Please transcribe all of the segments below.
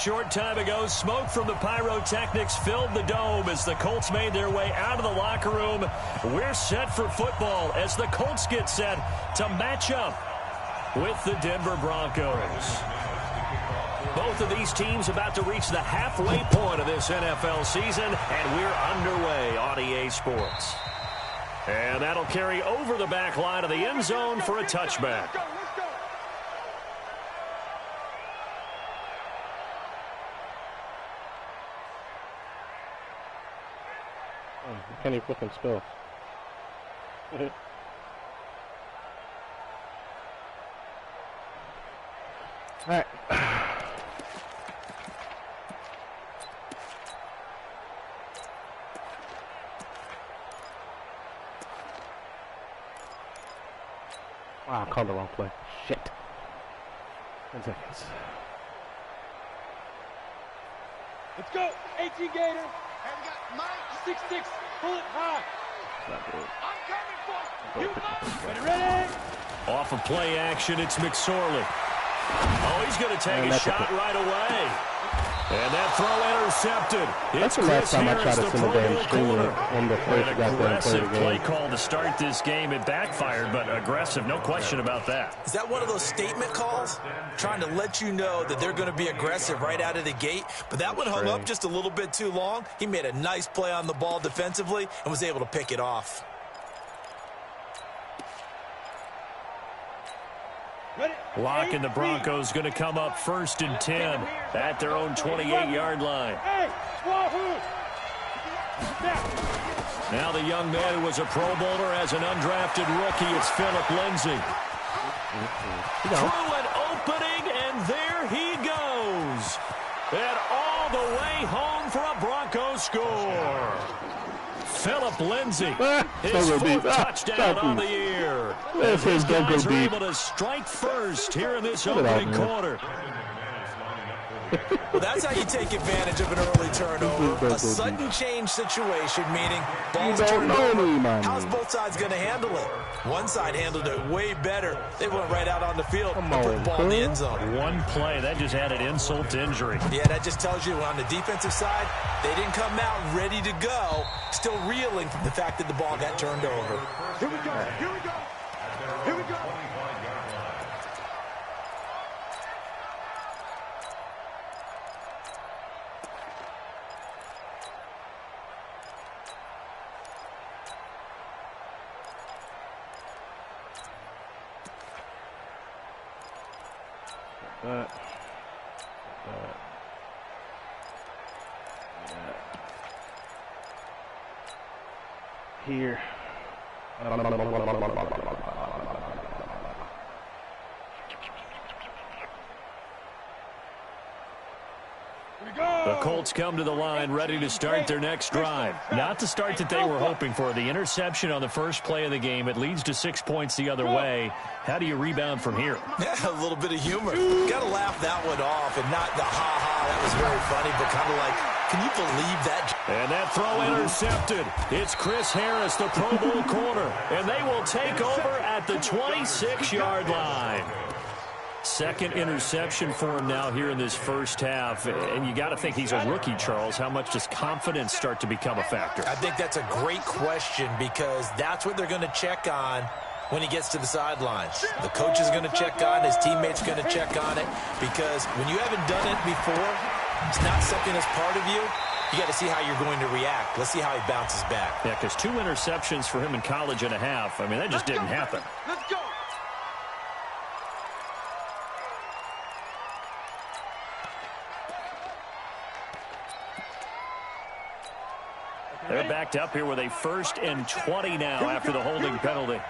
Short time ago, smoke from the pyrotechnics filled the dome as the Colts made their way out of the locker room. We're set for football as the Colts get set to match up with the Denver Broncos. Both of these teams about to reach the halfway point of this NFL season, and we're underway on EA Sports. And that'll carry over the back line of the end zone for a touchback. Can you flipping spill? Alright. Wow, I called the wrong play. Shit. 10 seconds. Let's go! 18 Gator! And we got Mike 6'6", pull it high. I'm coming for you! Ready? Off of play action, it's McSorley. Oh, he's going to take a shot right away. And that throw intercepted. That's the last time I tried to send a damn screen on the first goddamn play of the game. Play call to start this game. It backfired, but aggressive, no question about that. Is that one of those statement calls? Trying to let you know that they're going to be aggressive right out of the gate, but that one hung up just a little bit too long. He made a nice play on the ball defensively and was able to pick it off. Lock and the Broncos going to come up 1st and 10 at their own 28-yard line. Now the young man who was a Pro Bowler as an undrafted rookie, it's Philip Lindsay. Through an opening, and there he goes. And all the way home for a Broncos score. Philip Lindsay, his fourth touchdown on the year. These guys are able to strike first here in this opening quarter. Well, that's how you take advantage of an early turnover. A sudden change situation, meaning ball's turned over. How's both sides going to handle it? One side handled it way better. They went right out on the field and put the ball in the end zone. One play, that just added insult to injury. Yeah, that just tells you on the defensive side, they didn't come out ready to go, still reeling from the fact that the ball got turned over. Here we go, here we go, here we go. Here. The Colts come to the line ready to start their next drive. Not the start that they were hoping for. The interception on the first play of the game. It leads to 6 points the other way. How do you rebound from here? Yeah, a little bit of humor. Got to laugh that one off and not the ha-ha. That was very funny, but kind of like, can you believe that? And that throw intercepted. It's Chris Harris, the Pro Bowl corner. And they will take over at the 26-yard line. Second interception for him now here in this first half. And you got to think he's a rookie, Charles. How much does confidence start to become a factor? I think that's a great question because that's what they're going to check on when he gets to the sidelines. The coach is going to check on, his teammates are going to check on it because when you haven't done it before, it's not something that's part of you. You got to see how you're going to react. Let's see how he bounces back. Yeah, because 2 interceptions for him in college and a half. I mean, that just didn't happen. Let's go. They're backed up here with a 1st and 20 now after the holding penalty.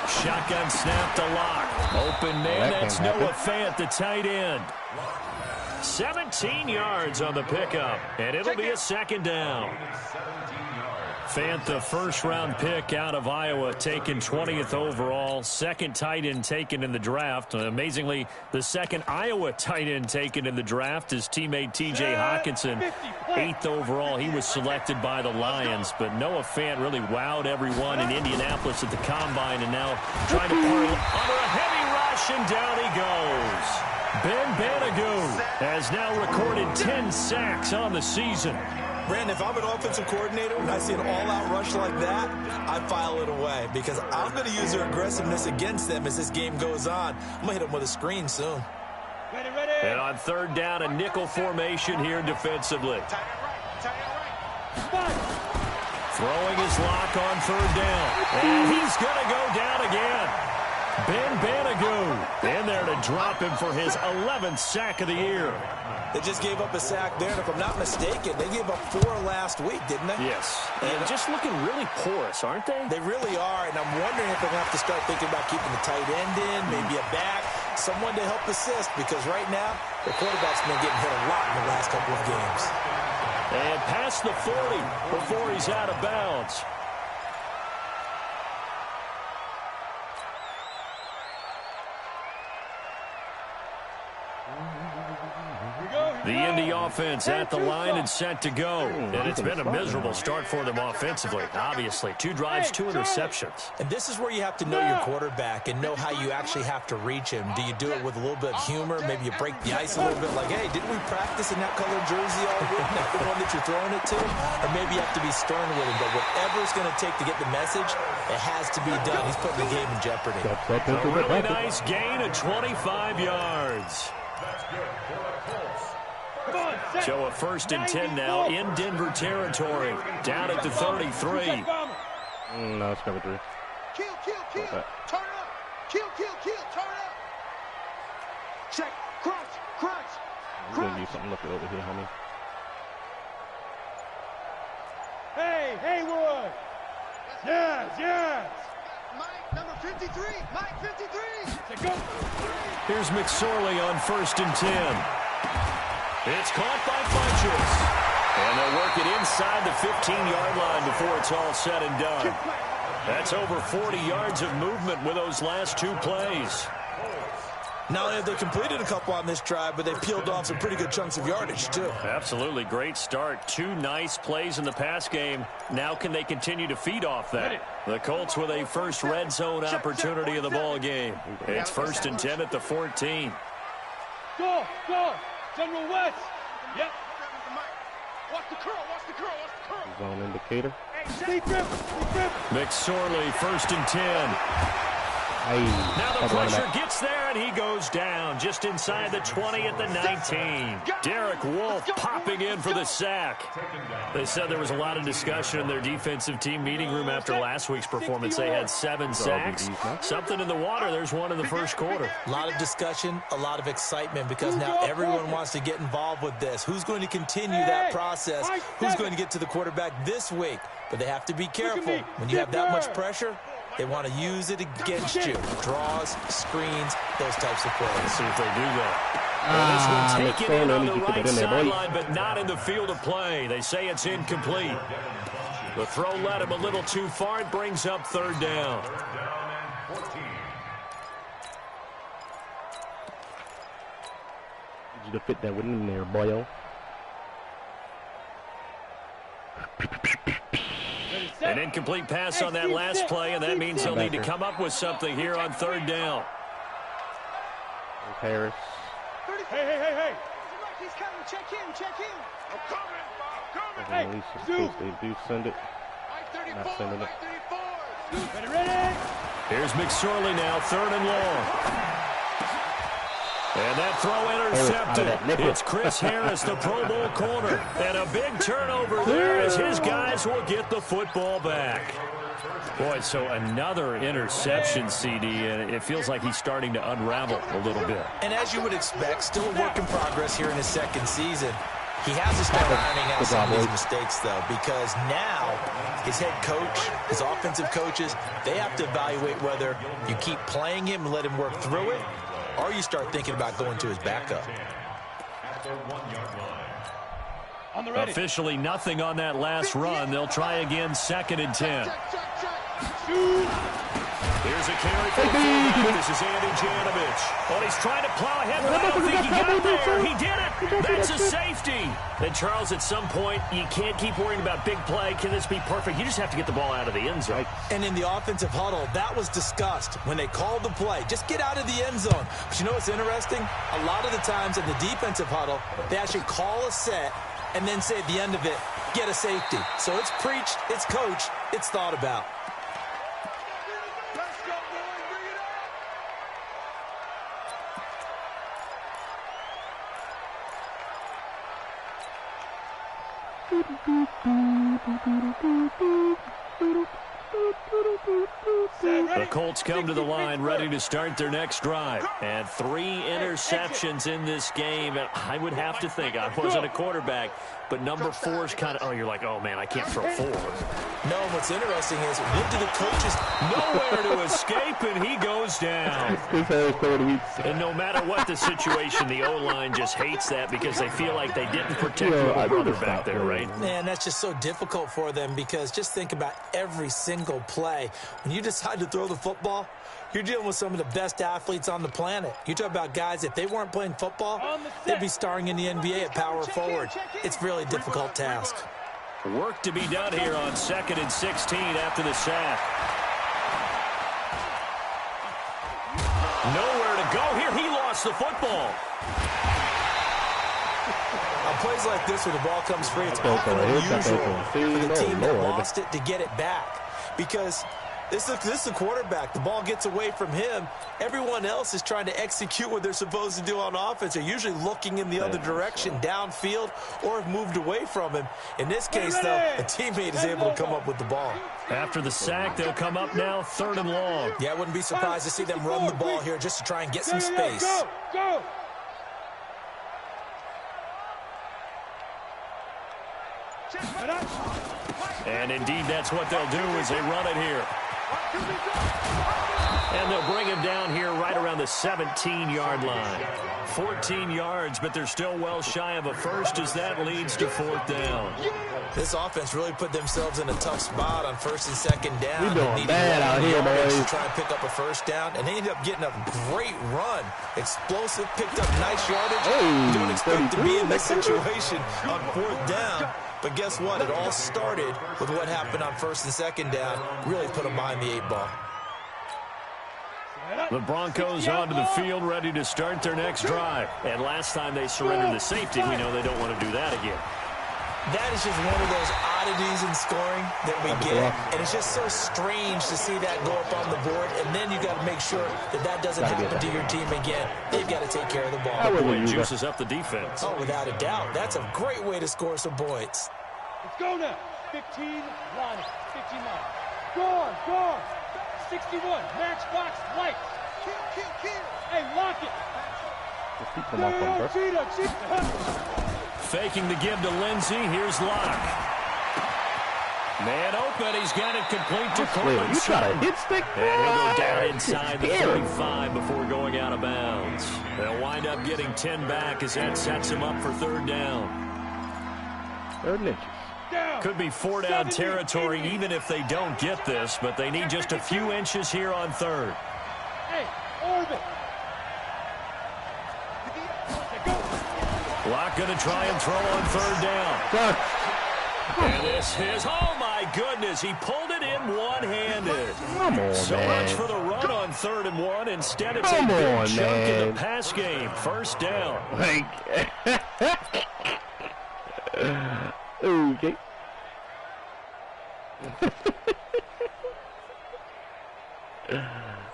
Shotgun snap to Lock. Open man, that's Noah Fant, the tight end. 17 yards on the pickup, and it'll be a 2nd down. Fant, the first-round pick out of Iowa, taken 20th overall. 2nd tight end taken in the draft. Amazingly, the 2nd Iowa tight end taken in the draft is teammate T.J. Hawkinson. 8th overall, he was selected by the Lions. But Noah Fant really wowed everyone in Indianapolis at the Combine, and now trying to parlay under a heavy rush. rush, and down he goes. Ben Banagoo has now recorded 10 sacks on the season. Brandon, if I'm an offensive coordinator and I see an all-out rush like that, I file it away because I'm going to use their aggressiveness against them as this game goes on. I'm going to hit them with a screen soon. Ready, ready. And on third down, a nickel formation here defensively. Throwing his lock on third down. And he's going to go down again. Ben Banagoo in there to drop him for his 11th sack of the year. They just gave up a sack there, and if I'm not mistaken, they gave up 4 last week, didn't they? Yes. And just looking really porous, aren't they? They really are, and I'm wondering if they're going to have to start thinking about keeping the tight end in, maybe a back, someone to help assist, because right now, the quarterback's been getting hit a lot in the last couple of games. And past the 40 before he's out of bounds. The Indy offense at the line and set to go. And it's been a miserable start for them offensively. Obviously, 2 drives, 2 interceptions. And this is where you have to know your quarterback and know how you actually have to reach him. Do you do it with a little bit of humor? Maybe you break the ice a little bit like, hey, didn't we practice in that colored jersey all week? Not the one that you're throwing it to? Or maybe you have to be stern with him. But whatever it's going to take to get the message, it has to be done. He's putting the game in jeopardy. A really nice gain of 25 yards. So a 1st and 10 now in Denver territory. Down at the 33. No, it's cover 3. Kill. Turn up. Kill. Turn up. Check. Crunch. I'm going to use something looking over here, homie. Hey, Haywood. Yes. Mike, number 53. Mike, 53. Go. Here's McSorley on 1st and 10. It's caught by Funchess. And they'll work it inside the 15-yard line before it's all said and done. That's over 40 yards of movement with those last 2 plays. Not only have they completed a couple on this drive, but they've peeled off some pretty good chunks of yardage, too. Absolutely. Great start. 2 nice plays in the pass game. Now can they continue to feed off that? The Colts with a first red zone opportunity of the ball game. It's 1st and 10 at the 14. Go. General West. Yep. Watch the curl. Zone indicator. McSorley, 1st and 10. Now the pressure gets there, and he goes down just inside the 20 at the 19. Derek Wolfe popping in for the sack. They said there was a lot of discussion in their defensive team meeting room after last week's performance. They had 7 sacks. Something in the water. There's one in the first quarter. A lot of discussion, a lot of excitement, because now everyone wants to get involved with this. Who's going to continue that process? Who's going to get to the quarterback this week? But they have to be careful. When you have that much pressure, they want to use it against you. Draws, screens, those types of plays. Let's see if they do that. This one taken in on the right sideline, but not in the field of play. They say it's incomplete. The throw led him a little too far. It brings up 3rd down. Need you to fit that one in there, boyo. An incomplete pass on that last play, and that means they'll need to come up with something here on 3rd down. Harris. Hey. He's coming. Check in. I'm coming. They do send it. Not sending it. Ready. Here's McSorley now, 3rd and long. And that throw intercepted. It's Chris Harris, the Pro Bowl corner. And a big turnover there as his guys will get the football back. Boy, so another interception, CD, and it feels like he's starting to unravel a little bit. And as you would expect, still a work in progress here in his 2nd season. He has to start ironing out some of these mistakes, though, because now his head coach, his offensive coaches, they have to evaluate whether you keep playing him and let him work through it, or you start thinking about going to his backup. Officially nothing on that last run. They'll try again, 2nd and 10. Here's a carry for the fullback. This is Andy Janovich. Oh, he's trying to plow ahead, but I don't think he got there. He did it. That's a safety. And, Charles, at some point, you can't keep worrying about big play. Can this be perfect? You just have to get the ball out of the end zone. And in the offensive huddle, that was discussed when they called the play. Just get out of the end zone. But you know what's interesting? A lot of the times in the defensive huddle, they actually call a set and then say at the end of it, get a safety. So it's preached, it's coached, it's thought about. The Colts come to the line ready to start their next drive. And 3 interceptions in this game. And I would have to think, I wasn't a quarterback, but number 4 is kind of, you're like, oh, man, I can't throw 4. No, what's interesting is, what do the coaches... Nowhere to escape, and he goes down. And no matter what the situation, the O-line just hates that because they feel like they didn't protect their brother back there, right? Man, that's just so difficult for them because just think about every single play. When you decide to throw the football, you're dealing with some of the best athletes on the planet. You talk about guys, if they weren't playing football, they'd be starring in the NBA at power forward. It's a really difficult task. Work to be done here on 2nd and 16 after the sack. Nowhere to go here. He lost the football. On plays like this where the ball comes free, it's often unusual for the team that lost it to get it back. Because this is the quarterback. The ball gets away from him. Everyone else is trying to execute what they're supposed to do on offense. They're usually looking in the other direction, downfield, or have moved away from him. In this case, though, a teammate is able to come up with the ball. After the sack, they'll come up now 3rd and long. Yeah, I wouldn't be surprised to see them run the ball here just to try and get some space. Go! And indeed, that's what they'll do as they run it here. And they'll bring him down here right around the 17-yard line. 14 yards, but they're still well shy of a first as that leads to 4th down. This offense really put themselves in a tough spot on 1st and 2nd down. We doing bad out here, boys. To try and pick up a first down, and they ended up getting a great run. Explosive, picked up nice yardage. You don't expect to be in this situation on 4th down. But guess what? It all started with what happened on 1st and 2nd down. Really put them behind the 8 ball. The Broncos onto the field ready to start their next drive. And last time they surrendered the safety, we know they don't want to do that again. That is just one of those oddities in scoring that we get. And it's just so strange to see that go up on the board. And then you got to make sure that that doesn't happen to your team again. They've got to take care of the ball. Boy, it juices up the defense. Oh, without a doubt. That's a great way to score some points. Let's go now. 15 line. 15 line. Guard. 61. Matchbox light. Kill. Hey, lock it. Faking the give to Lindsey. Here's Locke. Man open. He's got it complete to Coleman. You try to hit stick? And he'll go down inside the 35 before going out of bounds. They'll wind up getting 10 back as that sets him up for 3rd down. 3rd and inches. Could be 4-down territory even if they don't get this, but they need just a few inches here on 3rd. Hey, orbit. Locke going to try and throw on 3rd down. And this is, oh my goodness, he pulled it in one-handed. Come on, so man. much for the run on 3rd and 1. Instead, it's a big chunk in the pass game. 1st down. Okay.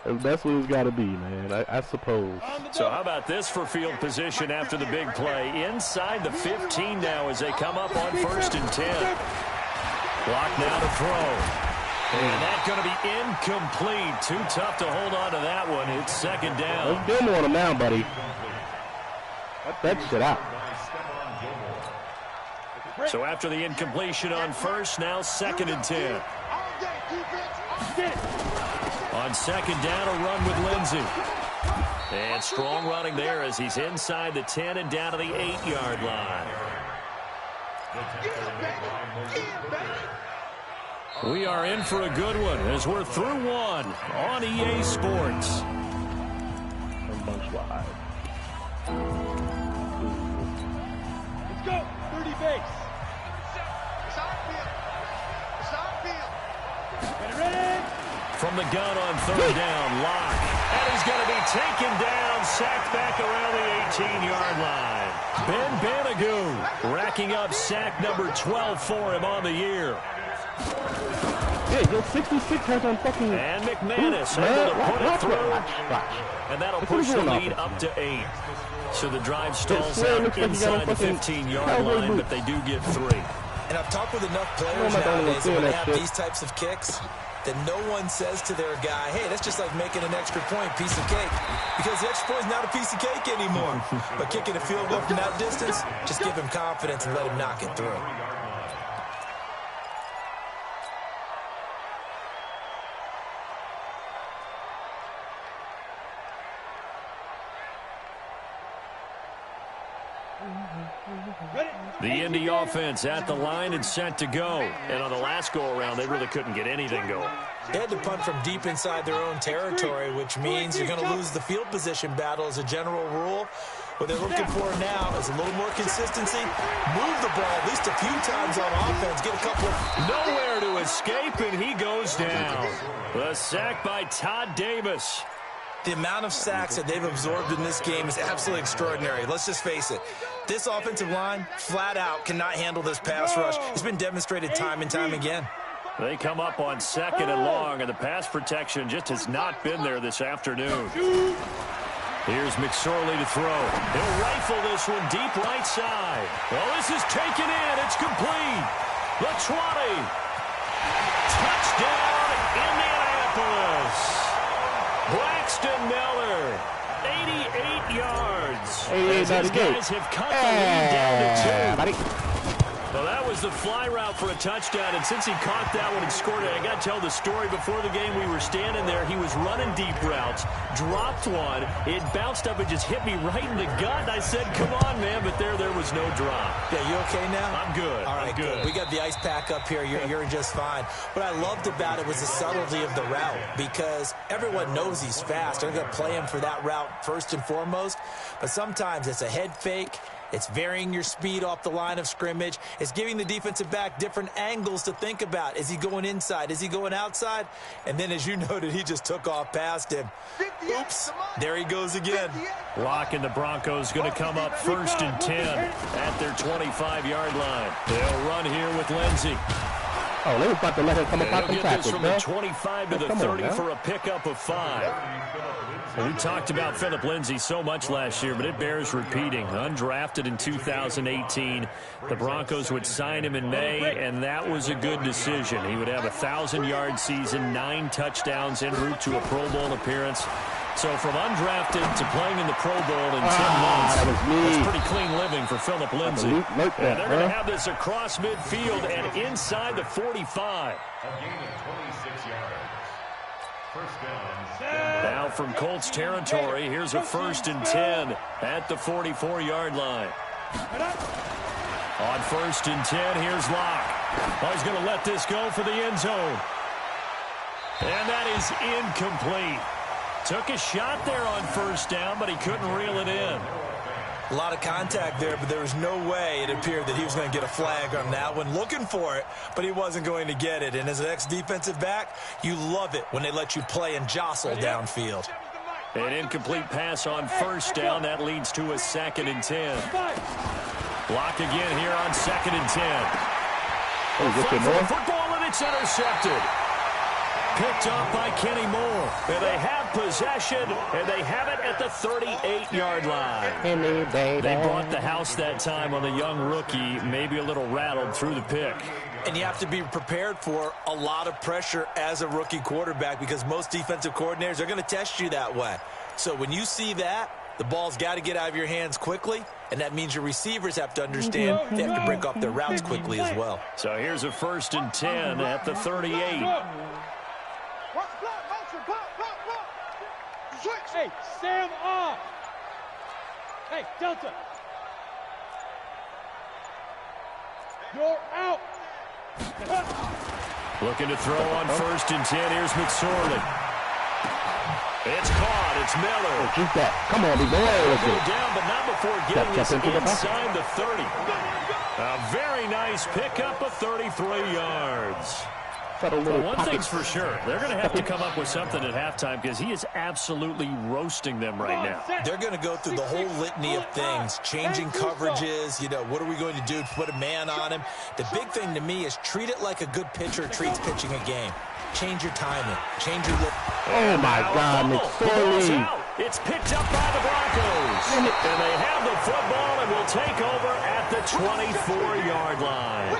That's what it's got to be, man, I suppose. So how about this for field position after the big play? Inside the 15 now as they come up on 1st and 10. Clock now to throw. And that's going to be incomplete. Too tough to hold on to that one. It's 2nd down. Let's get on him now, buddy. Cut that shit out. So after the incompletion on 1st, now 2nd and 10. On 2nd down, a run with Lindsey. And strong running there as he's inside the 10 and down to the 8-yard line. We are in for a good one as we're through one on EA Sports. Let's go. 30 base. Get ready. From the gun on third down, Locke. And he's going to be taken down, sacked back around the 18-yard line. Ben Banagoo racking up sack number 12 for him on the year. Yeah, your 66 has on fucking... And McManus able to put it through. And that'll push the lead up to 8. So the drive stalls out inside the 15-yard line, but they do get 3. And I've talked with enough players nowadays that when they have these types of kicks, that no one says to their guy, hey, that's just like making an extra point, piece of cake. Because the extra point is not a piece of cake anymore. But kicking a field goal from that distance, just give him confidence and let him knock it through. The Indy offense at the line and set to go. And on the last go-around, they really couldn't get anything going. They had to punt from deep inside their own territory, which means you're going to lose the field position battle as a general rule. What they're looking for now is a little more consistency. Move the ball at least a few times on offense. Get a couple of... Nowhere to escape, and he goes down. The sack by Todd Davis. The amount of sacks that they've absorbed in this game is absolutely extraordinary. Let's just face it. This offensive line, flat out, cannot handle this pass rush. It's been demonstrated time and time again. They come up on second and long, and the pass protection just has not been there this afternoon. Here's McSorley to throw. He'll rifle this one deep right side. Well, this is taken in. It's complete. The 20. Touchdown, Indianapolis. Braxton Miller, 88 yards. These guys have cut the lead down to 2. Well, that was the fly route for a touchdown, and since he caught that one and scored it, I got to tell the story. Before the game, we were standing there. He was running deep routes, dropped one. It bounced up and just hit me right in the gut. I said, come on, man, but there was no drop. Yeah, you okay now? I'm good. All right, I'm good. We got the ice pack up here. You're just fine. What I loved about it was the subtlety of the route, because everyone knows he's fast. They're going to play him for that route first and foremost, but sometimes it's a head fake. It's varying your speed off the line of scrimmage. It's giving the defensive back different angles to think about. Is he going inside? Is he going outside? And then, as you noted, he just took off past him. Oops. There he goes again. Locke and the Broncos going to come up 1st and 10 at their 25-yard line. They'll run here with Lindsey. Oh, they were about to let him come up out the tackle, from the 25 to the 30 for a pickup of 5. Well, we talked about Phillip Lindsay so much last year, but it bears repeating. Undrafted in 2018. The Broncos would sign him in May, and that was a good decision. He would have a 1,000-yard season, 9 touchdowns en route to a Pro Bowl appearance. So from undrafted to playing in the Pro Bowl in 10 months, that's pretty clean living for Phillip Lindsay. They're going to have this across midfield and inside the 45. Now from Colts territory, here's a 1st and 10 at the 44-yard line. On 1st and 10, here's Locke. Oh, he's going to let this go for the end zone. And that is incomplete. Took a shot there on 1st down, but he couldn't reel it in. A lot of contact there, but there was no way it appeared that he was going to get a flag on that one. Looking for it, but he wasn't going to get it. And as an ex-defensive back, you love it when they let you play and jostle downfield. An incomplete pass on 1st down. That leads to a 2nd and 10. Block again here on 2nd and 10. For the football, and it's intercepted. Picked up by Kenny Moore. And they have possession, and they have it at the 38-yard line. They brought the house that time on the young rookie, maybe a little rattled through the pick. And you have to be prepared for a lot of pressure as a rookie quarterback, because most defensive coordinators are going to test you that way. So when you see that, the ball's got to get out of your hands quickly, and that means your receivers have to understand they have to break off their routes quickly as well. So here's a 1st and 10 at the 38. Hey, Sam off. Hey, Delta. You're out. Looking to throw on 1st and 10. Here's McSorley. It's caught. It's Miller. Oh, keep that. Come on, big boy. Go down, but not before getting us inside the 30. A very nice pickup of 33 yards. Well, one thing's for sure. They're going to have to come up with something at halftime because he is absolutely roasting them right now. They're going to go through the whole litany of things, changing coverages. You know, what are we going to do to put a man on him? The big thing to me is treat it like a good pitcher treats pitching a game. Change your timing. Change your look. Oh, my God, McSorley. It's picked up by the Broncos. And they have the football and will take over at the 24-yard line.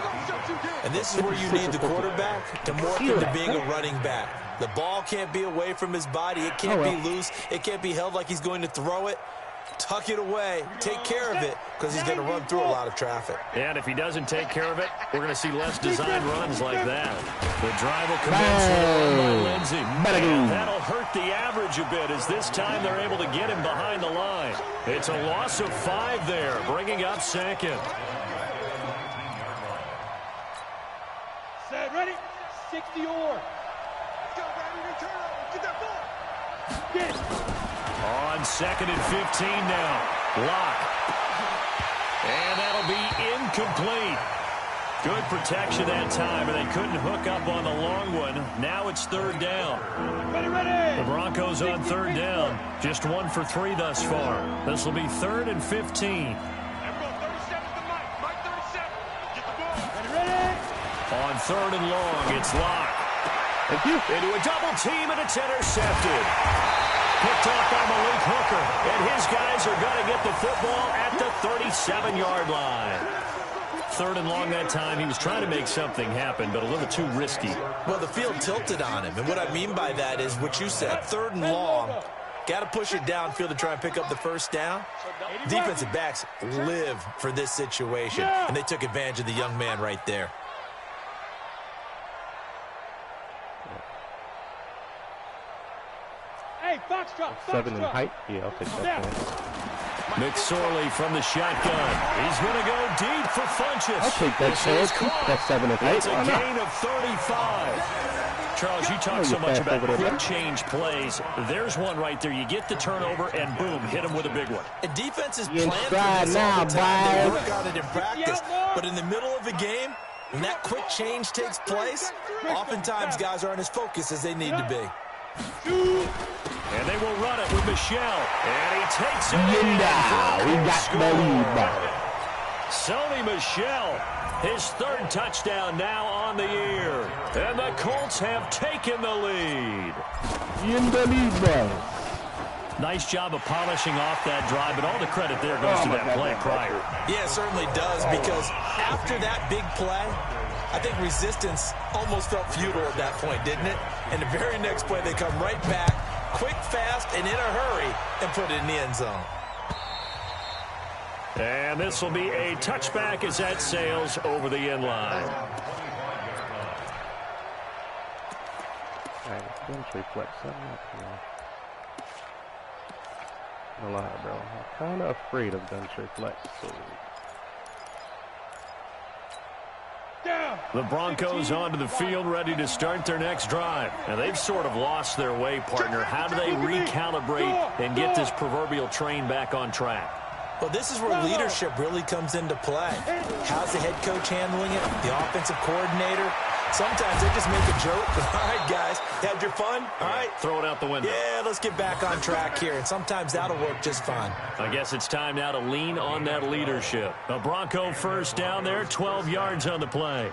And this is where you need the quarterback to morph into being a running back. The ball can't be away from his body. It can't be loose. It can't be held like he's going to throw it. Tuck it away. Take care of it because he's going to run through a lot of traffic. And if he doesn't take care of it, we're going to see less designed runs like that. The drive will commence with a run by Lindsey. And that'll hurt the average a bit as this time they're able to get him behind the line. It's a loss of 5 there, bringing up 2nd. Set, ready? 60 or. Get that ball. Get it. On 2nd and 15 now. Lock. And that'll be incomplete. Good protection that time, and they couldn't hook up on the long one. Now it's 3rd down. Ready. The Broncos on 3rd down. Just 1 for 3 thus far. This will be 3rd and 15. On 3rd and long, it's Lock. Into a double team, and it's intercepted. Picked off by Malik Hooker, and his guys are going to get the football at the 37-yard line. 3rd and long that time. He was trying to make something happen, but a little too risky. Well, the field tilted on him, and what I mean by that is what you said, 3rd and long. Got to push it downfield to try and pick up the 1st down. Defensive backs live for this situation, and they took advantage of the young man right there. Hey, box drop, 7 in height. Yeah, I'll take that point. McSorley from the shotgun. He's going to go deep for Funchess. I'll take that chance. That's 7 in height. It's a gain of 35. Charles, you talk so much about quick change plays. There's one right there. You get the turnover, and boom, hit him with a big one. And defenses plan for this all the time. They work on it in practice. But in the middle of the game, when that quick change takes place, oftentimes guys aren't as focused as they need to be. And they will run it with Michelle. And he takes it. We got the lead. Sony Michel, his 3rd touchdown now on the year. And the Colts have taken the lead. In the lead, boys. Nice job of polishing off that drive, but all the credit there goes to that play prior. Yeah, it certainly does, because after that big play, I think resistance almost felt futile at that point, didn't it? And the very next play, they come right back, quick, fast, and in a hurry, and put it in the end zone. And this will be a touchback as that sails over the end line. All right, bench reflex. No lie, bro. I'm kind of afraid of bench reflex. So. The Broncos onto the field, ready to start their next drive. And they've sort of lost their way, partner. How do they recalibrate and get this proverbial train back on track? Well, this is where leadership really comes into play. How's the head coach handling it? The offensive coordinator? Sometimes they just make a joke. All right, guys, had your fun? All right. Throw it out the window. Yeah, let's get back on track here. And sometimes that'll work just fine. I guess it's time now to lean on that leadership. A Bronco 1st down there, 12 yards on the play.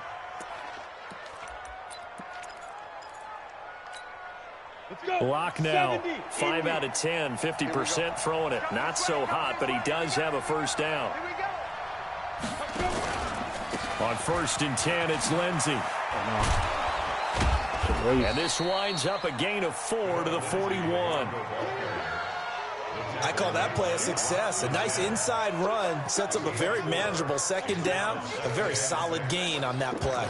Lock now, 5 out of 10, 50% throwing it. Not so hot, but he does have a 1st down. On 1st and 10, it's Lindsey. And this winds up a gain of 4 to the 41. I call that play a success. A nice inside run sets up a very manageable 2nd down. A very solid gain on that play.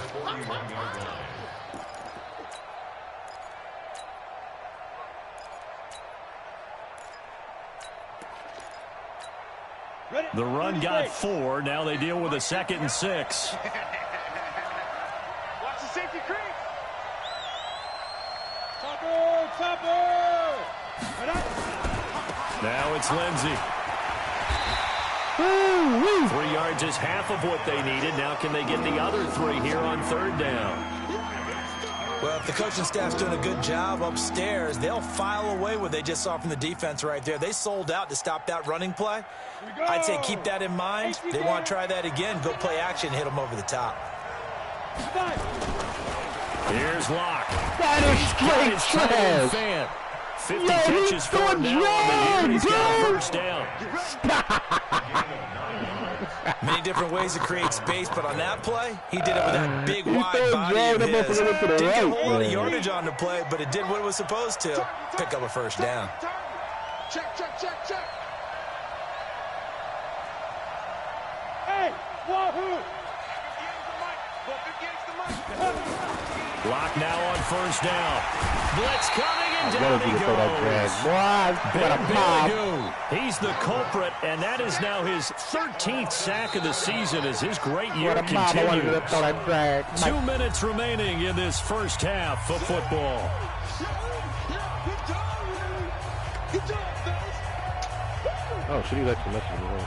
The run got 4. Now they deal with a 2nd and 6. Watch the safety creep. Now it's Lindsey. 3 yards is half of what they needed. Now can they get the other 3 here on third down? Well, if the coaching staff's doing a good job upstairs, they'll file away what they just saw from the defense right there. They sold out to stop that running play. I'd say keep that in mind. They want to try that again. Go play action, hit them over the top. Here's Locke. That is straight trash. 50 catches for him now on the year. He's got a first down. Many different ways to create space, but on that play, he did it with that big, wide body of his. Didn't get a whole lot of yardage on the play, but it did what it was supposed to. Pick up a first down. Check. Hey, wahoo! Locke now on first down. Blitz coming, and down he goes. He's the culprit, and that is now his 13th sack of the season as his great year continues. 2 minutes remaining in this first half of football. Oh, should he let you listen to me?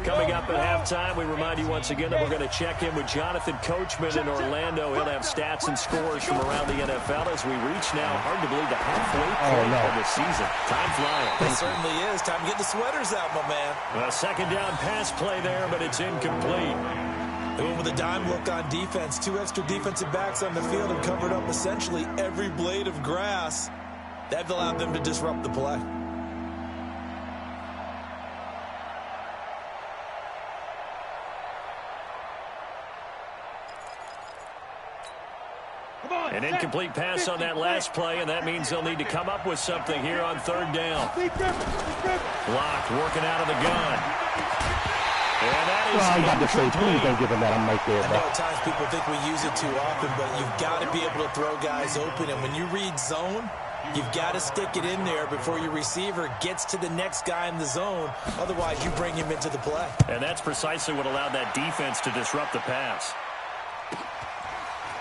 Coming up at halftime, we remind you once again that we're going to check in with Jonathan Coachman in Orlando. He'll have stats and scores from around the NFL as we reach now, hard to believe, the halfway point of the season. Time flying. It certainly is. Time to get the sweaters out, my man. A second down pass play there, but it's incomplete. They went with a dime look on defense. 2 extra defensive backs on the field and covered up essentially every blade of grass. That allowed them to disrupt the play. An incomplete pass on that last play, and that means they'll need to come up with something here on third down. Blocked, working out of the gun. And that is please don't give him that. I'm right there, I know at times people think we use it too often, but you've got to be able to throw guys open. And when you read zone, you've got to stick it in there before your receiver gets to the next guy in the zone. Otherwise, you bring him into the play. And that's precisely what allowed that defense to disrupt the pass.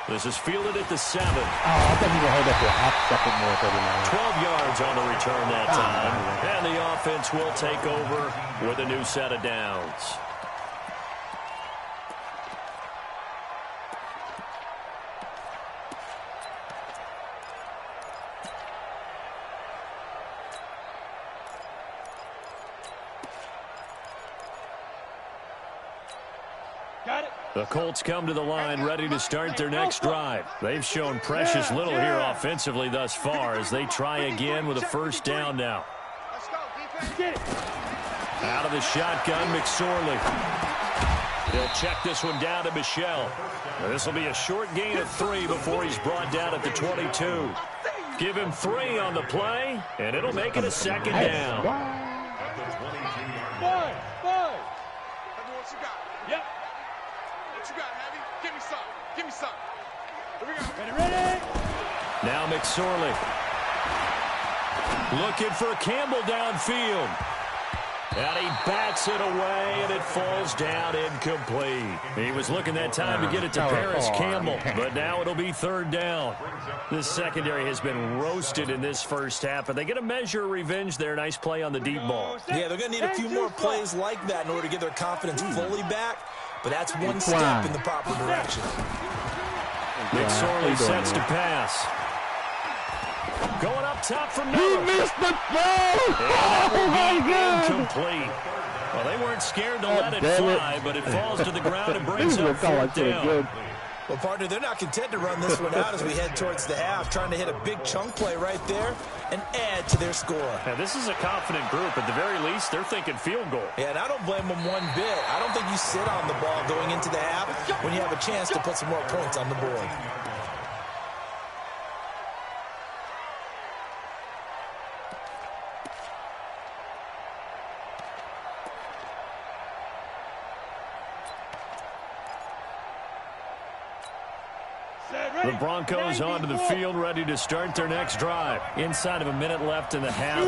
This is fielded at the 7. Oh, I thought you were hold up for a half second more. 12 yards on the return that time. And the offense will take over with a new set of downs. The Colts come to the line ready to start their next drive. They've shown precious little here offensively thus far as they try again with a first down now. Out of the shotgun, McSorley. He'll check this one down to Michel. This will be a short gain of 3 before he's brought down at the 22. Give him 3 on the play, and it'll make it a second down. Yep. What you got, Heavy? Give me some. Give me some. Here we go. Ready? Now McSorley. Looking for Campbell downfield. And he bats it away, and it falls down incomplete. He was looking that time to get it to Paris Campbell, but now it'll be third down. This secondary has been roasted in this first half, and they get a measure of revenge there. Nice play on the deep ball. Yeah, they're going to need a few more plays like that in order to get their confidence fully back, but that's one step in the proper direction. McSorley sets to pass. Going up top from Miller. He missed the throw! Oh, my God! Incomplete. Well, they weren't scared to let it fly, but it falls to the ground and brings up fourth down. Well, partner, they're not content to run this one out as we head towards the half, trying to hit a big chunk play right there and add to their score. Now, this is a confident group. At the very least, they're thinking field goal. Yeah, and I don't blame them one bit. I don't think you sit on the ball going into the half when you have a chance to put some more points on the board. Set, The Broncos onto the field, ready to start their next drive. Inside of a minute left in the half.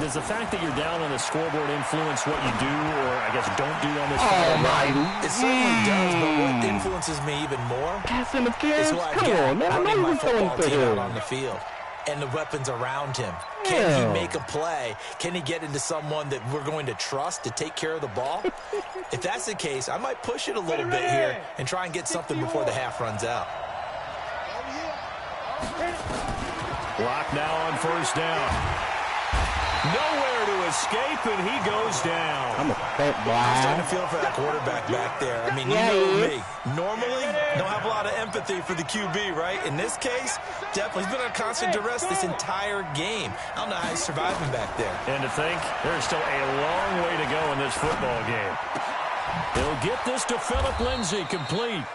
Does the fact that you're down on the scoreboard influence what you do, or I guess don't do on this field? It certainly does, but what influences me even more is who I've got running my football team out on the field and the weapons around him. Can he make a play? Can he get into someone that we're going to trust to take care of the ball? If that's the case, I might push it a little bit here and try and get something before the half runs out. Block now on first down. Nowhere to escape, and he goes down. I'm a fat boy. I'm starting to feel for that quarterback back there. I mean, you know me. Normally, don't have a lot of empathy for the QB, right? In this case, definitely. He's been under constant duress this entire game. I don't know how he's surviving back there. And to think, there's still a long way to go in this football game. He'll get this to Phillip Lindsay complete.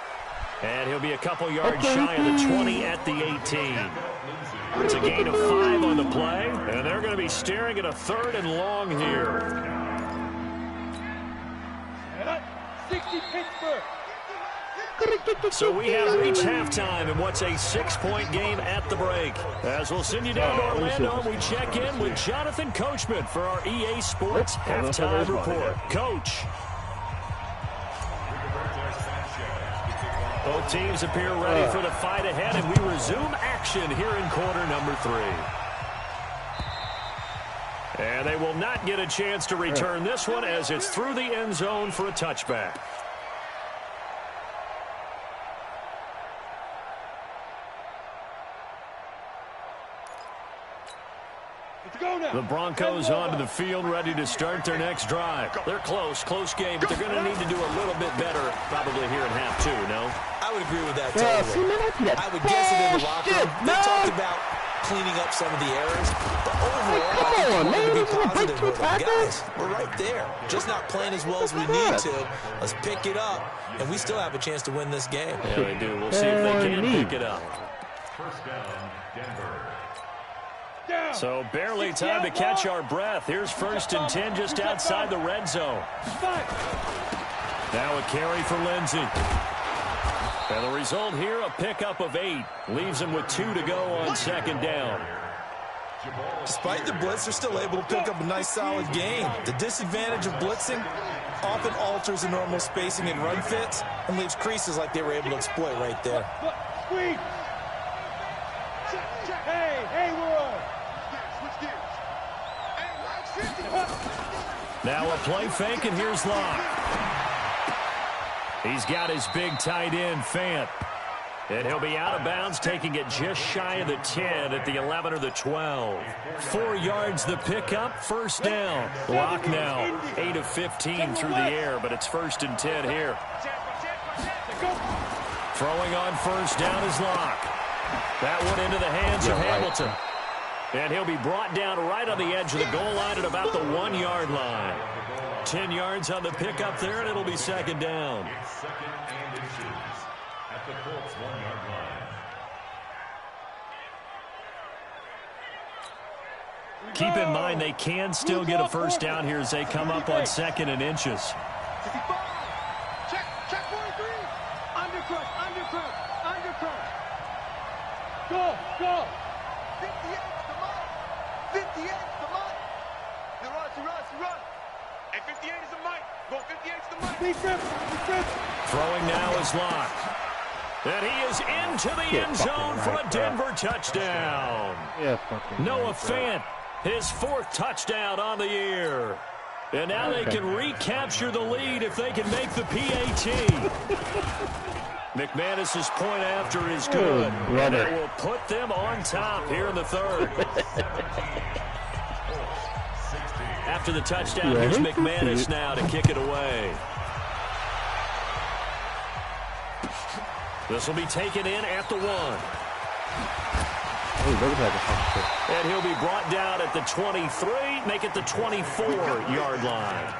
And he'll be a couple yards shy of the 20 at the 18. It's a gain of 5 on the play, and they're going to be staring at a 3rd and long here. 60 Pittsburgh. So we have reached halftime in what's a 6-point game at the break. As we'll send you down to Orlando, we check in with Jonathan Coachman for our EA Sports Halftime Report. Coach. Both teams appear ready for the fight ahead, and we resume action here in quarter number 3. And they will not get a chance to return this one as it's through the end zone for a touchback. The Broncos onto the field, ready to start their next drive. They're close game, but they're going to need to do a little bit better probably here in half 2, no? I would agree with that totally. I would guess it in the locker room. They talked about cleaning up some of the errors, but overall, I think they wanted to be positive with them. Guys, we're right there. Just not playing as well as we need to. Let's pick it up, and we still have a chance to win this game. Yeah, they do. We'll see if they can pick it up. First down, Denver. So barely time to catch our breath. Here's 1st and 10 just outside the red zone. Now a carry for Lindsay. And the result here, a pickup of 8. Leaves him with 2 to go on 2nd down. Despite the blitz, they're still able to pick up a nice, solid gain. The disadvantage of blitzing often alters the normal spacing and run fits and leaves creases like they were able to exploit right there. Now a play fake, and here's Locke. He's got his big tight end, Fant. And he'll be out of bounds, taking it just shy of the 10 at the 11 or the 12. 4 yards the pickup, 1st down. Locke now, 8 of 15 through the air, but it's 1st and 10 here. Throwing on 1st down is Locke. That one into the hands of Hamilton. And he'll be brought down right on the edge of the goal line at about the 1-yard line. 10 yards on the pickup there, and it'll be 2nd down. It's 2nd and inches at the Colts 1-yard line. Keep in mind they can still get a 1st down here as they come up on 2nd and inches. Check 43. Undercut. Go. 58 is the mark. He runs. And 58 is the mic. Go 58 is the mic. Defense. Throwing now is Locke. And he is into the end zone for a Denver touchdown. Noah Fant, his 4th touchdown on the year. And now they can recapture the lead if they can make the PAT. McManus's point after is good. And it will put them on top here in the 3rd. After the touchdown, here's McManus now to kick it away. This will be taken in at the 1. And he'll be brought down at the 23, make it the 24-yard line.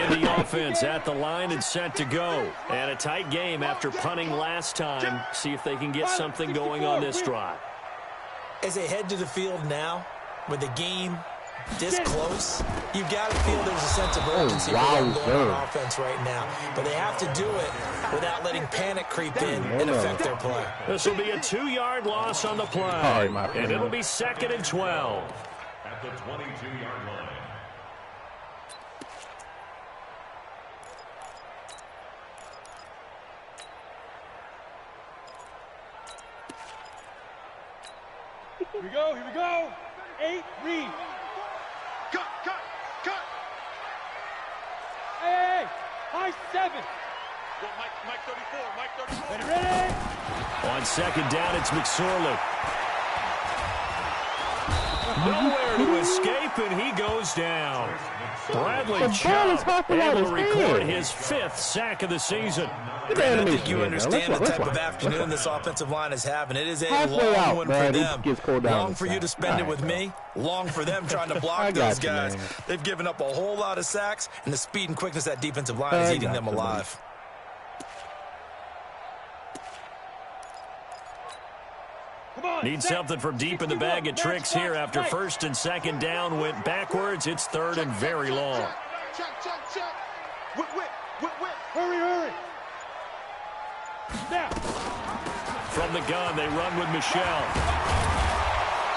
The the offense at the line and set to go. And a tight game after punting last time. See if they can get something going on this drive. As they head to the field now, with the game this close, you've got to feel there's a sense of urgency going on offense right now. But they have to do it without letting panic creep in and affect their play. This will be a 2-yard loss on the play. And it'll be 2nd and 12. At the 22-yard line. Here we go, here we go. 8, read. Cut. Hey, high 7. Go, Mike 34, Ready. On 2nd down, it's McSorley. Nowhere to escape, and he goes down. Bradley Chubb able to record his 5th sack of the season. I think you understand the type of afternoon this offensive line is having. It is a long one for them. Long for you to spend it with me. Long for them trying to block those guys. They've given up a whole lot of sacks, and the speed and quickness of that defensive line is eating them alive. Need something from deep in the bag of tricks here after 1st and 2nd down went backwards. It's 3rd and very long. Whip. Hurry. Now. From the gun, they run with Michelle.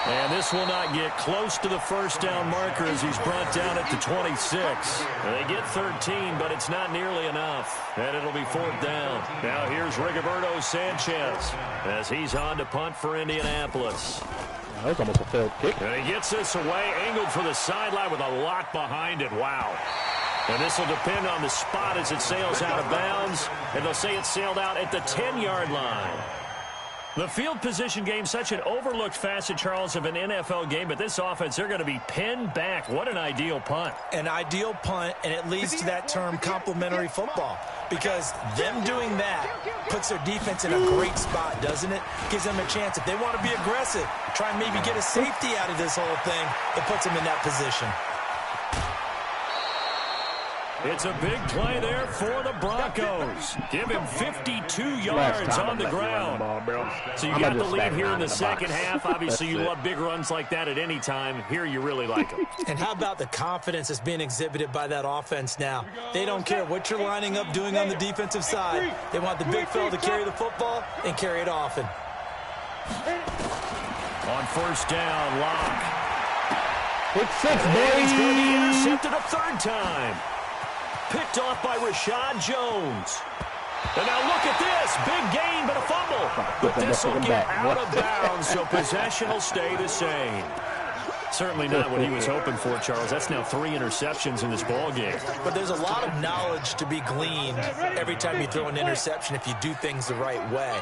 And this will not get close to the 1st down marker as he's brought down at the 26. They get 13, but it's not nearly enough. And it'll be 4th down. Now here's Rigoberto Sanchez as he's on to punt for Indianapolis. That was almost a failed kick. And he gets this away, angled for the sideline with a lot behind it. Wow. And this will depend on the spot as it sails out of bounds. And they'll say it sailed out at the 10-yard line. The field position game, such an overlooked facet, Charles, of an NFL game. But this offense, they're going to be pinned back. What an ideal punt. An ideal punt, and it leads to that term complementary football. Because them doing that puts their defense in a great spot, doesn't it? Gives them a chance. If they want to be aggressive, try and maybe get a safety out of this whole thing, it puts them in that position. It's a big play there for the Broncos. Give him 52 yards on the ground. So you got the lead here in the second half. Obviously, you love big runs like that at any time. Here, you really like them. And how about the confidence that's being exhibited by that offense now? They don't care what you're lining up doing on the defensive side. They want the big fella to carry the football and carry it often. On 1st down, Locke. It's 6, And baby. he's going to be intercepted a 3rd time. Picked off by Rashad Jones. And now look at this. Big gain, but a fumble. But this will get out of bounds, so possession will stay the same. Certainly not what he was hoping for, Charles. That's now 3 interceptions in this ball game. But there's a lot of knowledge to be gleaned every time you throw an interception if you do things the right way.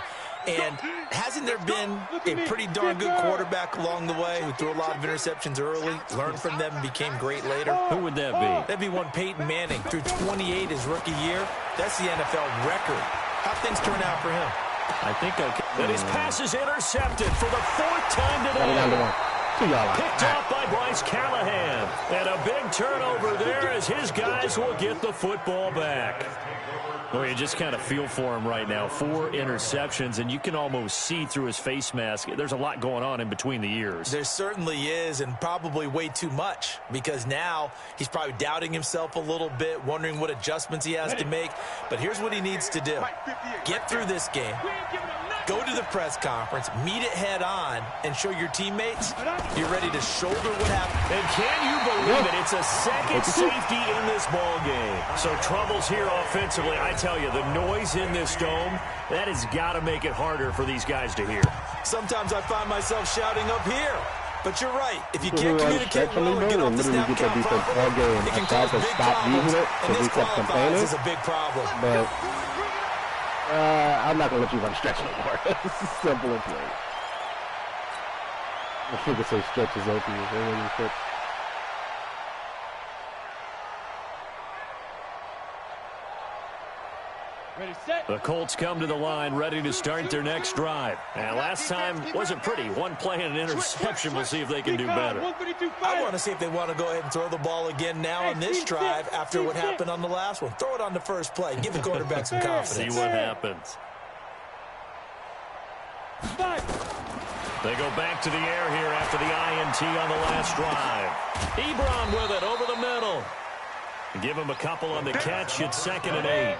And hasn't there been a pretty darn good quarterback along the way who threw a lot of interceptions early, learned from them, and became great later? Who would that be? That'd be one Peyton Manning. Threw 28 his rookie year. That's the NFL record. How'd things turn out for him? I think okay. And his pass is intercepted for the 4th time today. Picked off by Bryce Callahan. And a big turnover there as his guys will get the football back. Well, you just kind of feel for him right now. 4 interceptions, and you can almost see through his face mask. There's a lot going on in between the ears. There certainly is, and probably way too much, because now he's probably doubting himself a little bit, wondering what adjustments he has to make. But here's what he needs to do. Get through this game. Go to the press conference, meet it head on, and show your teammates you're ready to shoulder what happened. And can you believe it? It's a 2nd safety in this ball game. So troubles here offensively. I tell you, the noise in this dome, that has got to make it harder for these guys to hear. Sometimes I find myself shouting up here. But you're right. If you can't communicate well and get off the snap count properly, it can cause big problems. And this qualifies as a big problem. But I'm not going to let you run stretch no more. This is simple and plain. I think it say stretch is open. Ready, The Colts come to the line ready to start their next drive. And last time wasn't pretty. One play and an interception. We'll see if they can do better. I want to see if they want to go ahead and throw the ball again now on this drive after what happened on the last one. Throw it on the first play. Give the quarterback some confidence. See what happens. They go back to the air here after the INT on the last drive. Ebron with it over the middle. Give him a couple on the catch. It's 2nd and 8.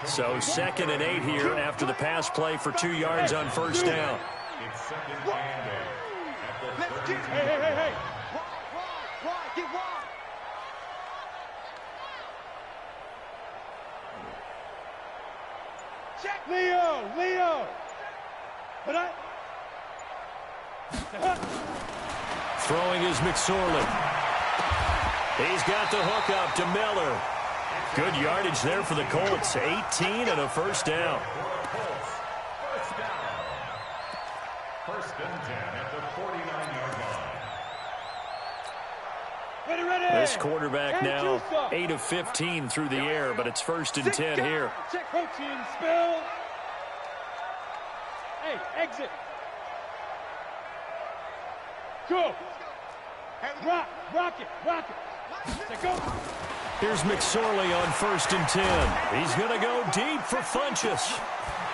So 2nd and 8 here after the pass play for 2 yards on first down. It's 2nd and 8 at the 30. Hey. Wide, get wide. Check. Leo. But Throwing is McSorley. He's got the hook up to Miller. Good yardage there for the Colts. 18 and a first down. First and 10 at the 49-yard line. ready. This quarterback now 8 of 15 through the air, but it's 1st and 10 here. Check coaching, spill. Hey, exit. Go. Rock it. Go. Here's McSorley on 1st and 10. He's going to go deep for Funchess.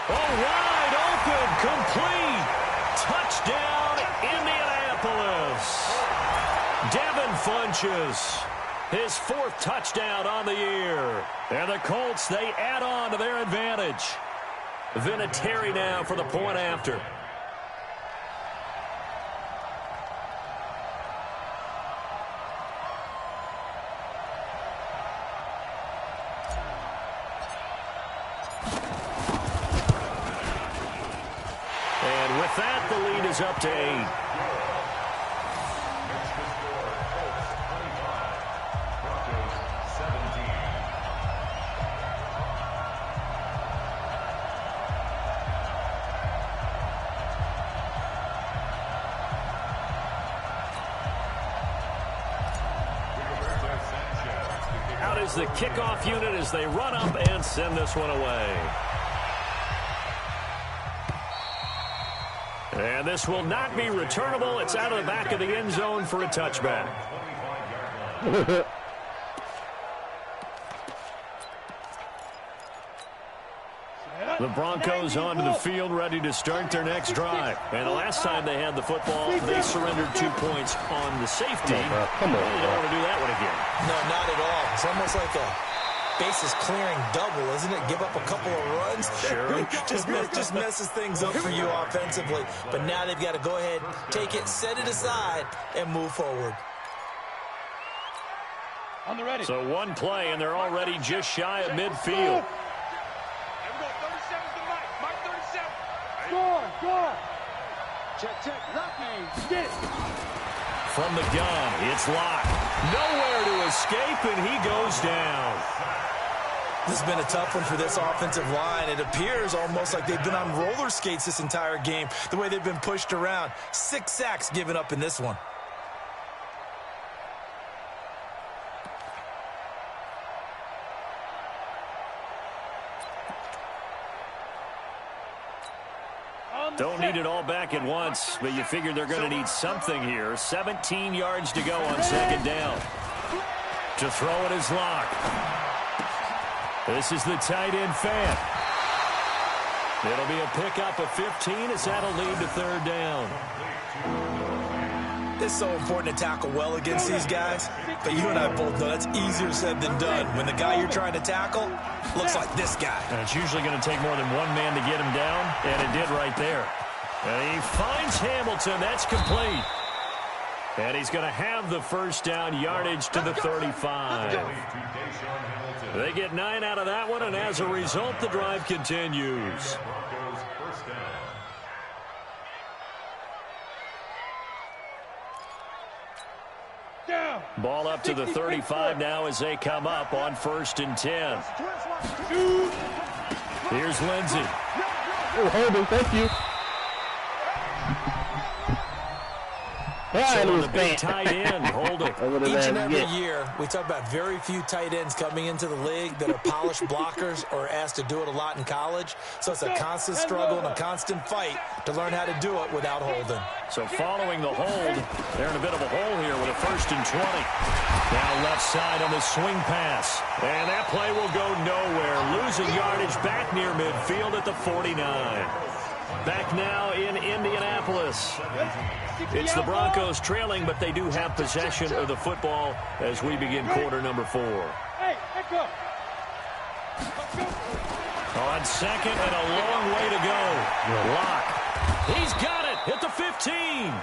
Wide open, complete. Touchdown, Indianapolis. Devin Funchess, his 4th touchdown on the year. And the Colts, they add on to their advantage. Vinatieri now for the point after. And with that, the lead is up to 8. Broncos 17. Out is the kickoff unit as they run up and send this one away. And this will not be returnable. It's out of the back of the end zone for a touchback. The Broncos onto the field ready to start their next drive. And the last time they had the football, they surrendered 2 points on the safety. Come on, They don't want to do that one again. No, not at all. It's almost like a bases clearing double, isn't it? Give up a couple of runs. Sure. just messes things up for you offensively. But now they've got to go ahead, take it, set it aside, and move forward. On the ready. So one play, and they're already just shy of midfield. Score. Check. Lock me. Get it. From the gun, it's locked. Nowhere to escape, and he goes down. This has been a tough one for this offensive line. It appears almost like they've been on roller skates this entire game, the way they've been pushed around. 6 sacks given up in this one. Don't need it all back at once, but you figure they're going to need something here. 17 yards to go on 2nd down. To throw it is Locke. This is the tight end Fant. It'll be a pickup of 15 as that'll lead to 3rd down. It's so important to tackle well against these guys, but you and I both know that's easier said than done. When the guy you're trying to tackle looks like this guy. And it's usually going to take more than one man to get him down, and it did right there. And he finds Hamilton. That's complete. And he's going to have the 1st down, yardage to the 35. They get 9 out of that one, and as a result, the drive continues. Broncos first down. Ball up to the 35 now as they come up on 1st and 10. Here's Lindsey. Oh, hold on, thank you. So the big tight end holding. Each and every year, we talk about very few tight ends coming into the league that are polished blockers or asked to do it a lot in college. So it's a constant struggle and a constant fight to learn how to do it without holding. So following the hold, they're in a bit of a hole here with a 1st and 20. Now left side on the swing pass. And that play will go nowhere. Losing yardage back near midfield at the 49. Back now in Indianapolis. It's the Broncos trailing, but they do have possession of the football as we begin quarter number 4. Hey, echo. On second and a long way to go. Lock. He's got it at the 15.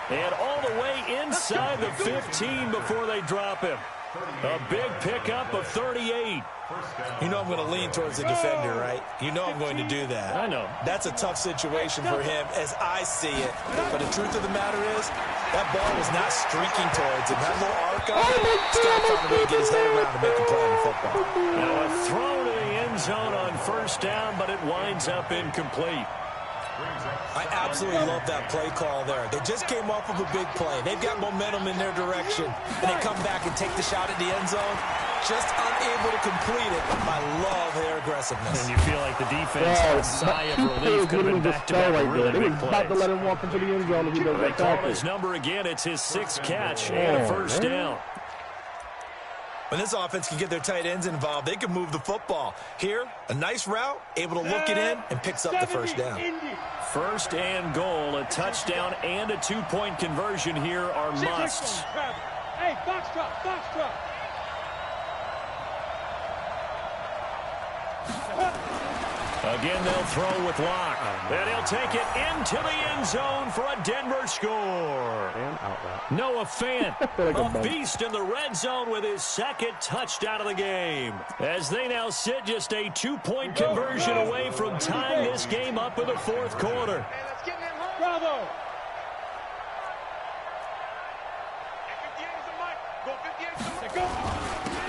And all the way inside the 15 before they drop him. A big pickup of 38. You know I'm going to lean towards the defender, right? You know I'm going to do that. I know. That's a tough situation for him as I see it. But the truth of the matter is, that ball was not streaking towards him. That little arc on it, he's got to find a way to get his head around to make a play on the football. Now a throw to the end zone on 1st down, but it winds up incomplete. I absolutely love that play call there. They just came off of a big play. They've got momentum in their direction, and they come back and take the shot at the end zone, just unable to complete it. I love their aggressiveness. And you feel like the defense had a sigh of relief. Could have been back-to-back really big plays. About to let him walk into the end zone if he does They that call tackle. his number again. It's his 6th catch and a 1st down. When this offense can get their tight ends involved, they can move the football. Here, a nice route, able to look it in, and picks up the 1st down. 1st and goal, a touchdown and a 2-point conversion here are musts. Hey, box drop, box drop. Again, they'll throw with Lock. And he'll take it into the end zone for a Denver score. Noah Fant, a beast in the red zone with his 2nd touchdown of the game. As they now sit just a 2-point conversion away from tying this game up in the 4th quarter. Bravo.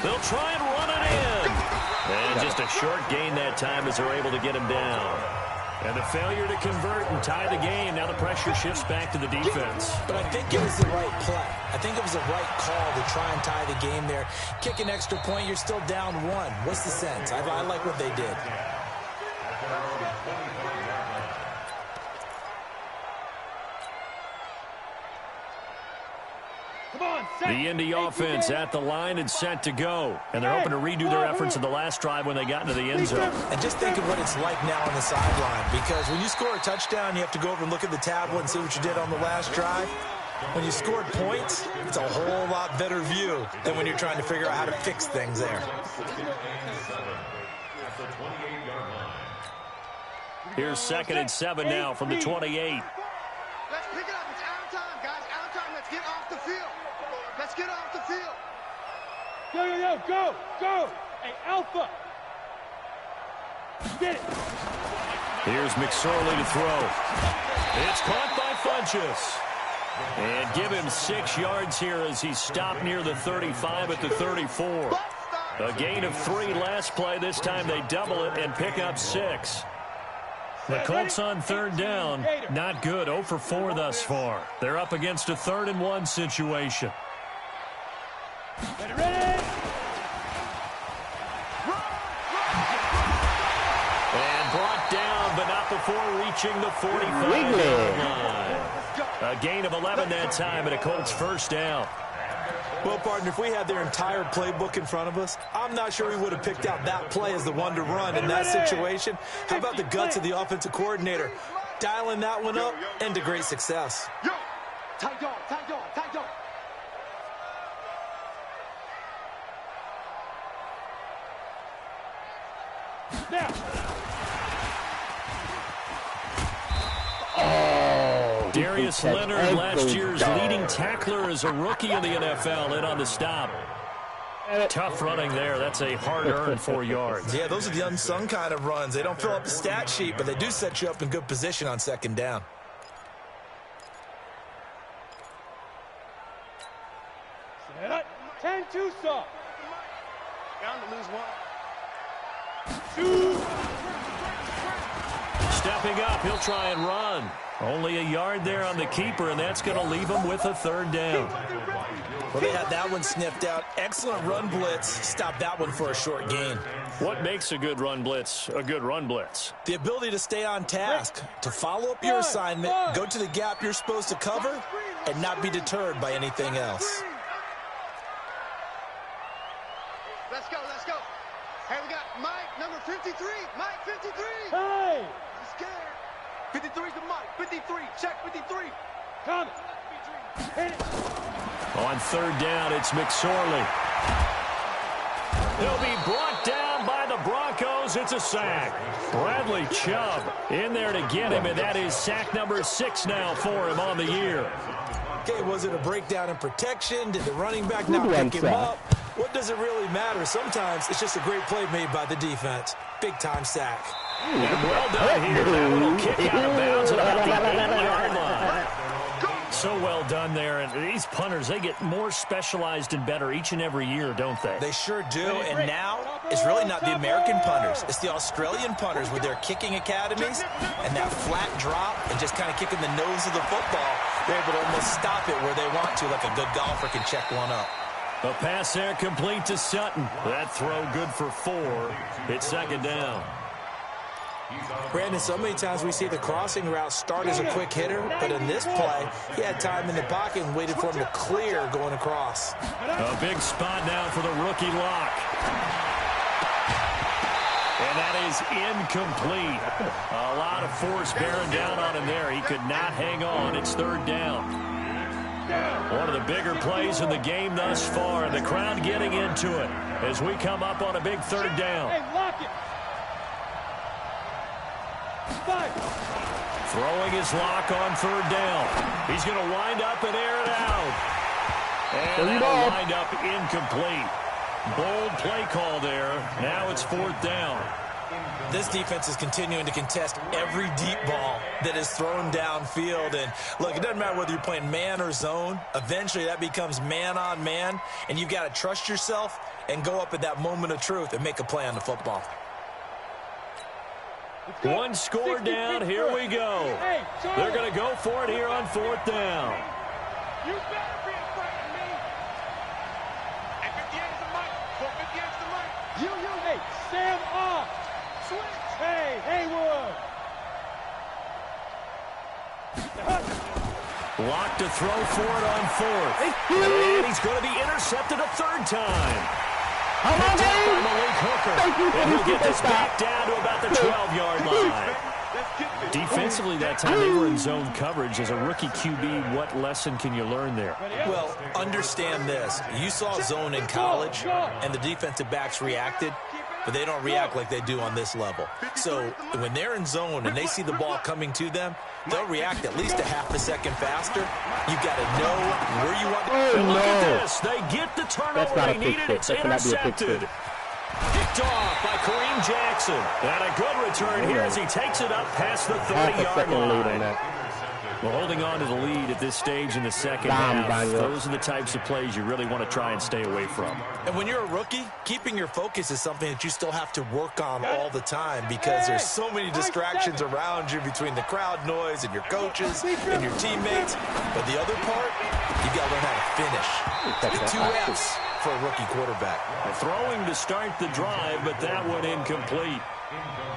They'll try and run it in. And just a short gain that time as they're able to get him down. And the failure to convert and tie the game. Now the pressure shifts back to the defense. But I think it was the right play. I think it was the right call to try and tie the game there. Kick an extra point, you're still down 1. What's the sense? I like what they did. The Indy offense at the line and set to go. And they're hoping to redo their efforts in the last drive when they got into the end zone. And just think of what it's like now on the sideline. Because when you score a touchdown, you have to go over and look at the tablet and see what you did on the last drive. When you scored points, it's a whole lot better view than when you're trying to figure out how to fix things there. Here's 2nd and 7 now from the 28. Let's pick it up. It's out of time, guys. Out of time. Let's get off the field. Let's get off the field. Yo, go, go. Hey, Alpha. Get it. Here's McSorley to throw. It's caught by Funchess. And give him 6 yards here as he stopped near the 35 at the 34. A gain of 3 last play. This time they double it and pick up 6. The Colts on 3rd down. Not good. 0 for 4 thus far. They're up against a 3rd and 1 situation. Ready? And brought down, but not before reaching the 45-yard line. A gain of 11 that time, and a Colts 1st down. Well, partner, if we had their entire playbook in front of us, I'm not sure we would have picked out that play as the one to run in that situation. How about the guts of the offensive coordinator? Dialing that one up into great success. Yo, tight dog, tight dog, tight dog. Now. Darius Leonard, last year's leading tackler as a rookie in the NFL, in on the stop. Tough running there. That's a hard-earned 4 yards. Yeah, those are the unsung kind of runs. They don't fill up the stat sheet, but they do set you up in good position on 2nd down. Set up. 10-2 soft. Down to lose 1. 2. Stepping up, he'll try and run. Only a yard there on the keeper, and that's going to leave him with a third down. Well, they had that one sniffed out. Excellent run blitz. Stop that one for a short gain. What makes a good run blitz a good run blitz? The ability to stay on task, to follow up your assignment, go to the gap you're supposed to cover, and not be deterred by anything else. Let's go, let's go. Hey, we got Mike, number 53. Mike, 53. Hey! He's scared. 53's the Mike. 53. Check 53. Coming. Hit it. On third down, it's McSorley. He'll be brought down by the Broncos. It's a sack. Bradley Chubb in there to get him, and that is sack number 6 now for him on the year. Okay, was it a breakdown in protection? Did the running back not pick him up? What does it really matter? Sometimes it's just a great play made by the defense. Big-time sack. And well done here. That one will kick out of bounds at about the 8-yard line. So well done there. And these punters, they get more specialized and better each and every year, don't they? They sure do. And now it's really not the American punters. It's the Australian punters with their kicking academies and that flat drop and just kind of kicking the nose of the football. They're able to almost stop it where they want to, like a good golfer can check one up. A pass there complete to Sutton. That throw good for 4. It's second down. Brandon, so many times we see the crossing route start as a quick hitter, but in this play, he had time in the pocket and waited for him to clear going across. A big spot now for the rookie lock. And that is incomplete. A lot of force bearing down on him there. He could not hang on. It's third down. One of the bigger plays in the game thus far, and the crowd getting into it as we come up on a big third down. Hey, lock it. Throwing his lock on third down. He's going to wind up and air it out. And that'll wind up incomplete. Bold play call there. Now it's fourth down. This defense is continuing to contest every deep ball that is thrown downfield. And, look, it doesn't matter whether you're playing man or zone. Eventually that becomes man on man, and you've got to trust yourself and go up at that moment of truth and make a play on the football. One score down. Here we go. They're going to go for it here on fourth down. You better be afraid of me. Hey, 58's the mic. 458's the mic. You. Hey, Sam off. Switch. Hey, Haywood. Lock to throw for it on fourth. And he's going to be intercepted a third time. Picked up by Malik Hooker. And he'll get this back down to about the 12-yard line. Defensively that time, they were in zone coverage. As a rookie QB, what lesson can you learn there? Well, understand this. You saw zone in college, and the defensive backs reacted, but they don't react like they do on this level. So when they're in zone and they see the ball coming to them, they'll react at least a half a second faster. You've got to know where you want to go. Look at this. They get the turnover they needed. It's intercepted. Picked off by Kareem Jackson. And a good return here as he takes it up past the 30-yard line. Well, holding on to the lead at this stage in the second half, those are the types of plays you really want to try and stay away from. And when you're a rookie, keeping your focus is something that you still have to work on all the time because there's so many distractions around you between the crowd noise and your coaches and your teammates. But the other part, you got to learn how to finish. Get 2 Fs for a rookie quarterback. Throwing to start the drive, but that one incomplete.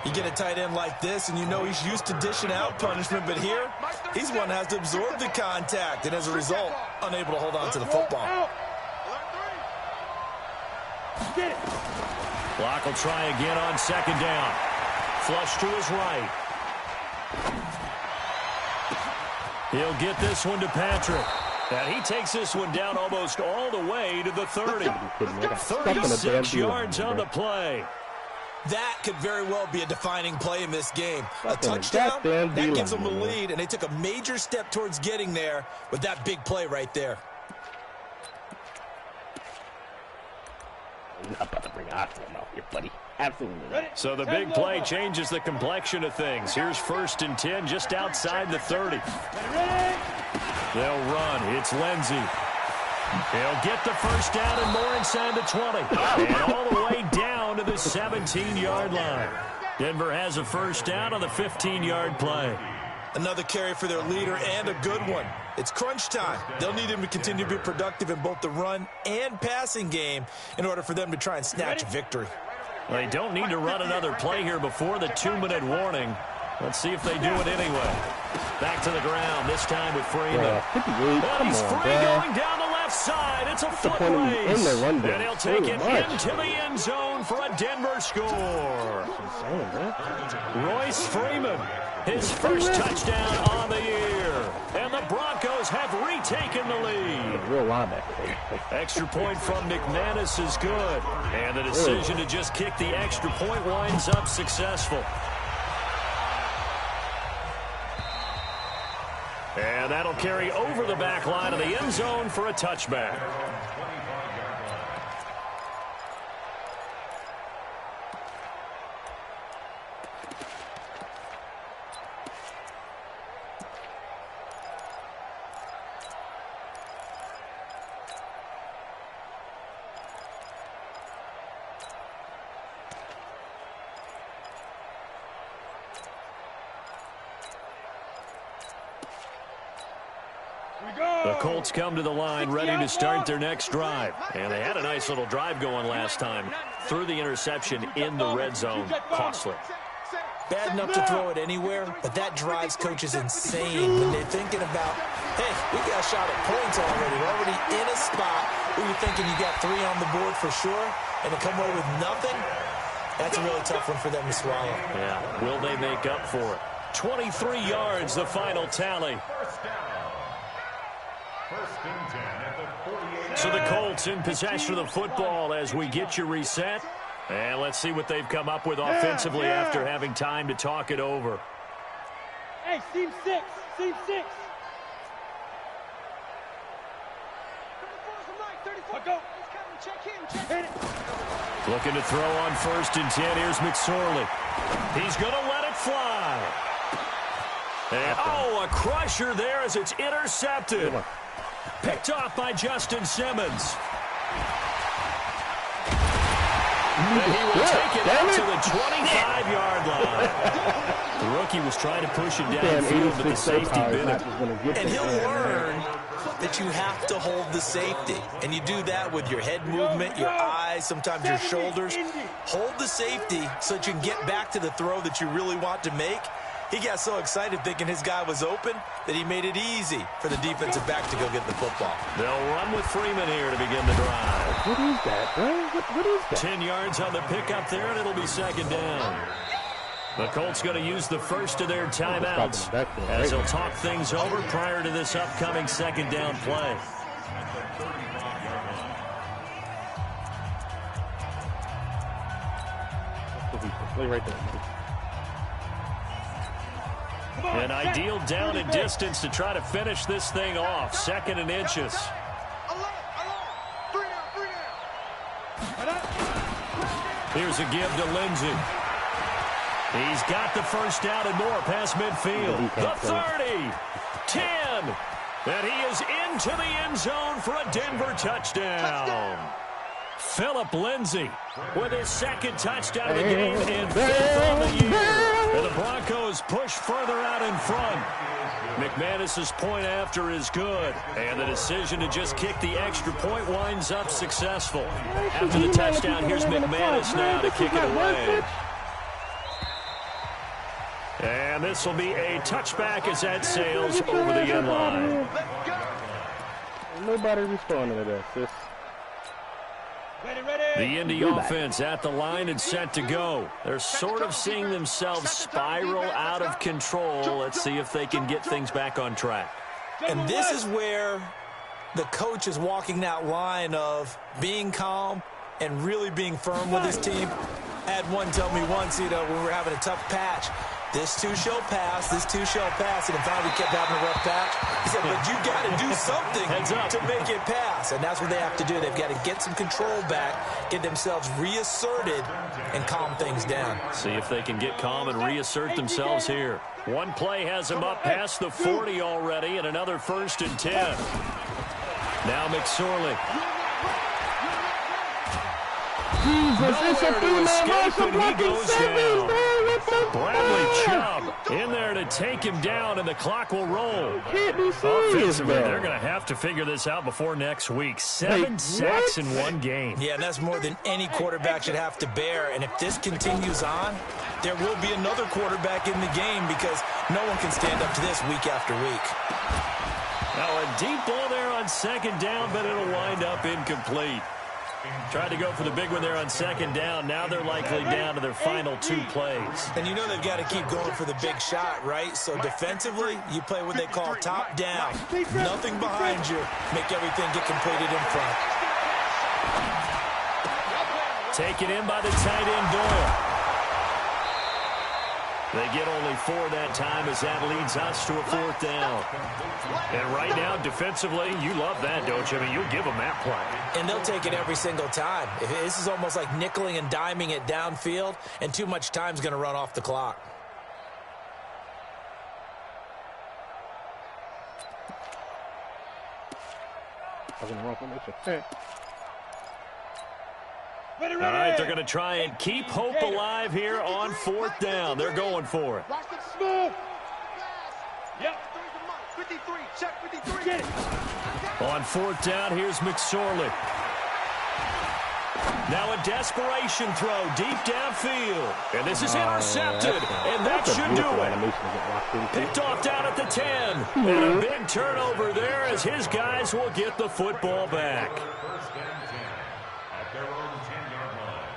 You get a tight end like this, and you know he's used to dishing out punishment, but here, he's one that has to absorb the contact, and as a result, unable to hold on to the football. Block will try again on second down. Flush to his right. He'll get this one to Patrick. And he takes this one down almost all the way to the 30. 36 yards on the play. That could very well be a defining play in this game. A touchdown, that gives them the lead, and they took a major step towards getting there with that big play right there. I'm not about to bring Austin out here, buddy. Absolutely not. So the big play changes the complexion of things. Here's 1st and 10 just outside the 30. They'll run. It's Lindsey. He'll get the first down and more inside the 20. And all the way down to the 17-yard line. Denver has a first down on the 15-yard play. Another carry for their leader and a good one. It's crunch time. They'll need him to continue to be productive in both the run and passing game in order for them to try and snatch victory. They don't need to run another play here before the 2-minute warning. Let's see if they do it anyway. Back to the ground, this time with Freeman. And he's free going down the left side. It's a foot race. And he'll take it into the end zone for a Denver score. Royce Freeman, his first touchdown on the year. And the Broncos have retaken the lead. Real linebacker. Extra point from McManus is good. And the decision to just kick the extra point winds up successful. And that'll carry over the back line of the end zone for a touchback. The Colts come to the line ready to start their next drive. And they had a nice little drive going last time. Threw the interception in the red zone. Costly. Bad enough to throw it anywhere, but that drives coaches insane when they're thinking about, hey, we got a shot at points already. We're already in a spot where you're thinking you got 3 on the board for sure, and to come away with nothing, that's a really tough one for them to swallow. Yeah, will they make up for it? 23 yards, the final tally. So the Colts in possession of the football as we get you reset. And let's see what they've come up with offensively after having time to talk it over. Hey, seam 6. Seam 6. 34 go. Check in. Looking to throw on 1st and 10. Here's McSorley. He's going to let it fly. And, a crusher there as it's intercepted. Picked off by Justin Simmons. And he will take it out to the 25-yard line. The rookie was trying to push it downfield, but the safety bit him. And he'll learn that you have to hold the safety. And you do that with your head movement, your eyes, sometimes your shoulders. Hold the safety so that you can get back to the throw that you really want to make. He got so excited thinking his guy was open that he made it easy for the defensive back to go get the football. They'll run with Freeman here to begin the drive. What is that, bro? What is that? 10 yards on the pickup there, and it'll be 2nd down. The Colts going to use the first of their timeouts as they'll talk things over prior to this upcoming 2nd down play. Play right there, man. An ideal down and distance to try to finish this thing off. 2nd and inches. Here's a give to Lindsey. He's got the first down and more past midfield. The 30, 10, and he is into the end zone for a Denver touchdown. Phillip Lindsay with his 2nd touchdown of the game and 5th on the year. And the Broncos push further out in front. McManus's point after is good. And the decision to just kick the extra point winds up successful. After the touchdown, here's McManus now to kick it away. And this will be a touchback as that sails over the end line. Nobody responding to this. The Indy offense at the line and set to go. They're sort of seeing themselves spiral out of control. Let's see if they can get things back on track. And this is where the coach is walking that line of being calm and really being firm with his team. I had one tell me once, when we were having a tough patch, this too shall pass, this too shall pass, and in fact, we kept having a rough patch. He said, but you got to do something to make it pass, and that's what they have to do. They've got to get some control back, get themselves reasserted, and calm things down. See if they can get calm and reassert themselves here. One play has them up past the 40 already, and another 1st and 10. Now McSorley. Jesus, it's a to escape, and he goes down. Bradley Chubb in there to take him down, and the clock will roll. Can't be serious, Offensively, man. they're going to have to figure this out before next week. 7 sacks in one game. Yeah, and that's more than any quarterback should have to bear. And if this continues on, there will be another quarterback in the game because no one can stand up to this week after week. Now a deep ball there on second down, but it'll wind up incomplete. Tried to go for the big one there on second down. Now they're likely down to their final 2 plays. And you know they've got to keep going for the big shot, right? So defensively, you play what they call top down. Nothing behind you. Make everything get completed in front. Taken in by the tight end, Doyle. They get only 4 that time as that leads us to a 4th down. And right now, defensively, you love that, don't you? I mean, you'll give them that play. And they'll take it every single time. This is almost like nickeling and diming it downfield, and too much time's going to run off the clock. All right, they're going to try and keep hope alive here on 4th down. They're going for it. Watch the smooth. Yep. 53. Check 53. On 4th down, here's McSorley. Now a desperation throw deep downfield. And this is intercepted. And that should do it. Picked off down at the 10. And a big turnover there as his guys will get the football back. First and 10 at their own 10-yard line.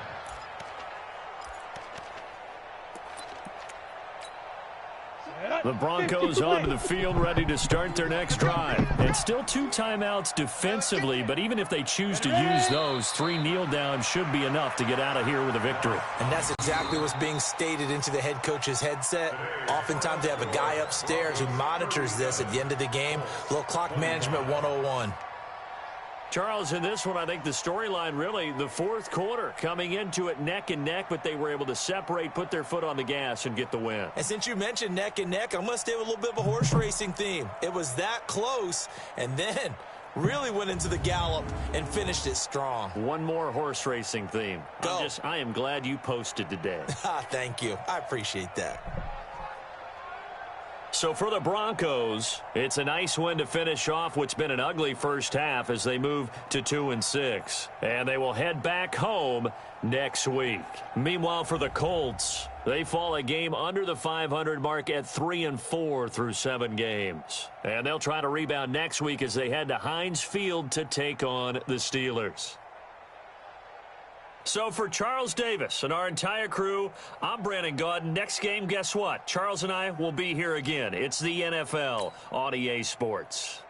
The Broncos onto the field, ready to start their next drive. And still 2 timeouts defensively, but even if they choose to use those, 3 kneel downs should be enough to get out of here with a victory. And that's exactly what's being stated into the head coach's headset. Oftentimes they have a guy upstairs who monitors this at the end of the game. Little clock management 101. Charles, in this one, I think the storyline really, the 4th quarter, coming into it neck and neck, but they were able to separate, put their foot on the gas, and get the win. And since you mentioned neck and neck, I'm going to stay with a little bit of a horse racing theme. It was that close, and then really went into the gallop and finished it strong. One more horse racing theme. Go. I am glad you posted today. Thank you. I appreciate that. So for the Broncos, it's a nice win to finish off what's been an ugly first half as they move to 2-6. And they will head back home next week. Meanwhile, for the Colts, they fall a game under the 500 mark at 3-4 through 7 games. And they'll try to rebound next week as they head to Heinz Field to take on the Steelers. So for Charles Davis and our entire crew, I'm Brandon Gaudin. Next game, guess what? Charles and I will be here again. It's the NFL on EA Sports.